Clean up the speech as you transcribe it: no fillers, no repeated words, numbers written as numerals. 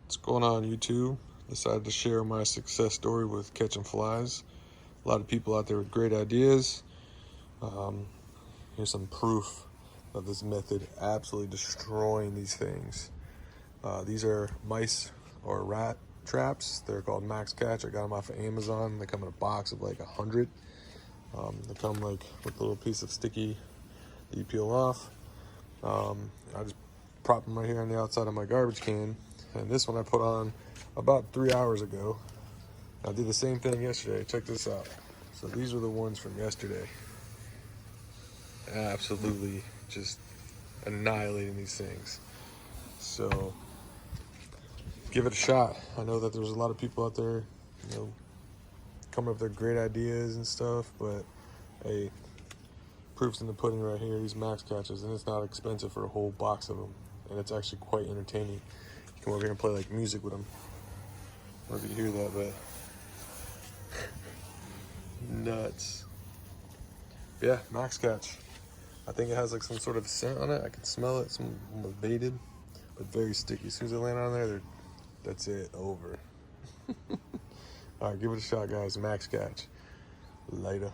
What's going on, YouTube? Decided to share my success story with catching flies. A lot of people out there with great ideas. Um, Here's some proof of this method absolutely destroying these things. These are mice or rat traps. They're called Max Catch. I got them off of Amazon. They come in a box of like 100. They come like with a little piece of sticky that you peel off. I just prop them right here on the outside of my garbage can. And this one I put on about 3 hours ago. I did the same thing yesterday. Check this out. So these are the ones from yesterday. Absolutely just annihilating these things. So give it a shot. I know that there's a lot of people out there, coming up with their great ideas and stuff, but hey, proof's in the pudding right here. These Max Catches, and it's not expensive for a whole box of them, and it's actually quite entertaining. You come over here and play like music with them. I don't know if you hear that, but nuts. Yeah, Max Catch. I think it has like some sort of scent on it. I can smell it. Some almost baited, but very sticky. As soon as they land on there, that's it. Over. All right, give it a shot, guys. Max Catch. Later.